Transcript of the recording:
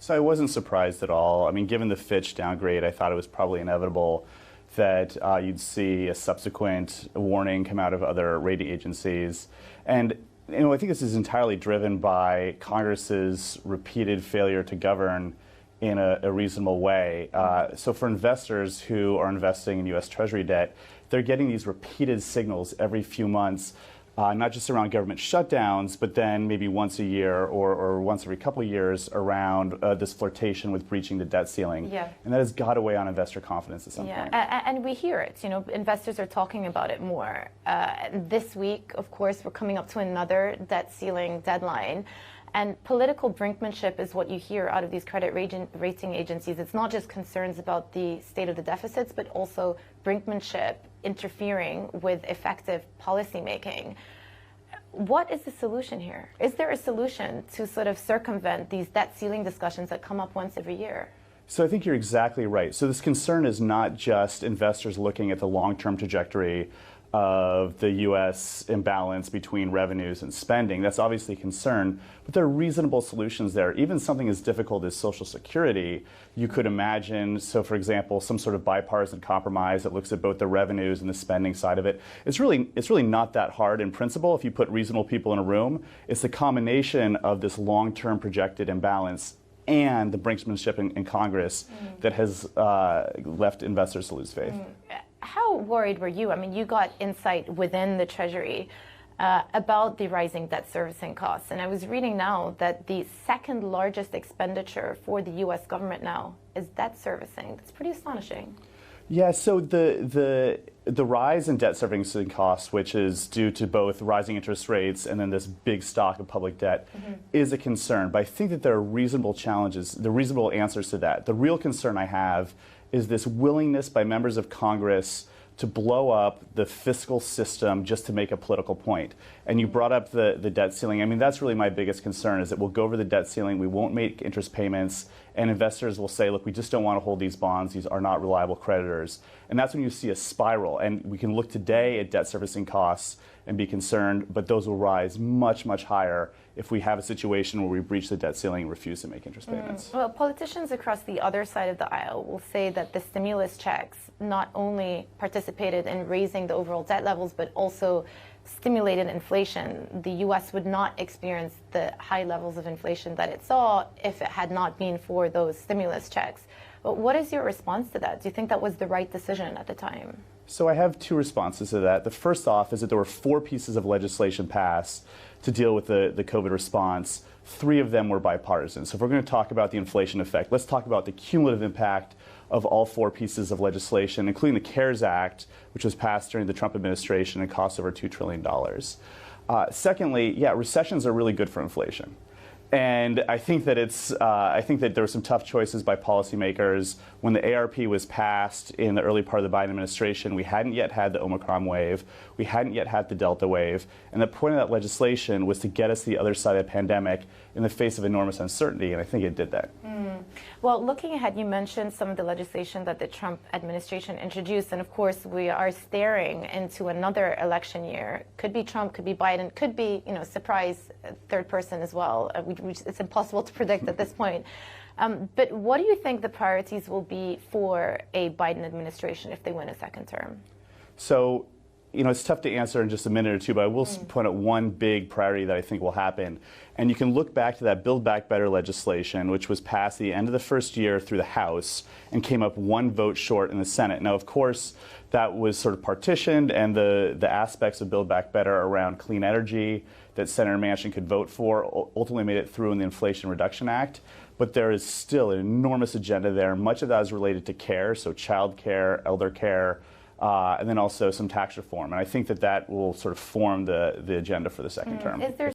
So I wasn't surprised at all. I mean, given the Fitch downgrade, I thought it was probably inevitable that you'd see a subsequent warning come out of other rating agencies. And I think this is entirely driven by Congress's repeated failure to govern in a reasonable way. So for investors who are investing in U.S. Treasury debt, they're getting these repeated signals every few months, not just around government shutdowns, but then maybe once a year or once every couple of years around this flirtation with breaching the debt ceiling. Yeah. And that has got to weigh on investor confidence at some point. And we hear it. Investors are talking about it more. This week, of course, we're coming up to another debt ceiling deadline. And political brinkmanship is what you hear out of these credit rating agencies. It's not just concerns about the state of the deficits, but also brinkmanship interfering with effective policymaking. What is the solution here? Is there a solution to sort of circumvent these debt ceiling discussions that come up once every year? So I think you're exactly right. So this concern is not just investors looking at the long-term trajectory of the U.S. imbalance between revenues and spending. That's obviously a concern, but there are reasonable solutions there. Even something as difficult as Social Security, you could imagine, so for example, some sort of bipartisan compromise that looks at both the revenues and the spending side of it. It's really not that hard in principle if you put reasonable people in a room. It's the combination of this long-term projected imbalance and the brinksmanship in Congress that has left investors to lose faith. How worried were you? I mean, you got insight within the Treasury about the rising debt servicing costs. And I was reading now that the second largest expenditure for the U.S. government now is debt servicing. That's pretty astonishing. Yeah, so the rise in debt servicing costs, which is due to both rising interest rates and then this big stock of public debt, is a concern. But I think that there are reasonable challenges, the reasonable answers to that. The real concern I have is this willingness by members of Congress to blow up the fiscal system just to make a political point. And you brought up the debt ceiling. I mean, that's really my biggest concern, is that we'll go over the debt ceiling, we won't make interest payments, and investors will say, look, we just don't want to hold these bonds, these are not reliable creditors. And that's when you see a spiral. And we can look today at debt servicing costs and be concerned, but those will rise much, much higher if we have a situation where we breach the debt ceiling and refuse to make interest payments. Well, politicians across the other side of the aisle will say that the stimulus checks not only participated in raising the overall debt levels, but also stimulated inflation. The U.S. would not experience the high levels of inflation that it saw if it had not been for those stimulus checks. But what is your response to that? Do you think that was the right decision at the time? So I have two responses to that. The first off is that there were 4 pieces of legislation passed to deal with the COVID response. 3 of them were bipartisan. So if we're going to talk about the inflation effect, let's talk about the cumulative impact of all 4 pieces of legislation, including the CARES Act, which was passed during the Trump administration and cost over $2 trillion. Secondly, yeah, recessions are really good for inflation. And I think that I think that there were some tough choices by policymakers. When the ARP was passed in the early part of the Biden administration, we hadn't yet had the Omicron wave. We hadn't yet had the Delta wave. And the point of that legislation was to get us to the other side of the pandemic in the face of enormous uncertainty. And I think it did that. Well, looking ahead, you mentioned some of the legislation that the Trump administration introduced. And of course, we are staring into another election year. Could be Trump, could be Biden, could be, surprise third person as well. It's impossible to predict at this point. But what do you think the priorities will be for a Biden administration if they win a second term? So, it's tough to answer in just a minute or two, but I will point out one big priority that I think will happen. And you can look back to that Build Back Better legislation, which was passed at the end of the first year through the House and came up 1 vote short in the Senate. Now, of course, that was sort of partitioned, and the aspects of Build Back Better around clean energy that Senator Manchin could vote for ultimately made it through in the Inflation Reduction Act. But there is still an enormous agenda there. Much of that is related to care, so child care, elder care, and then also some tax reform. And I think that will sort of form the agenda for the second term. Is there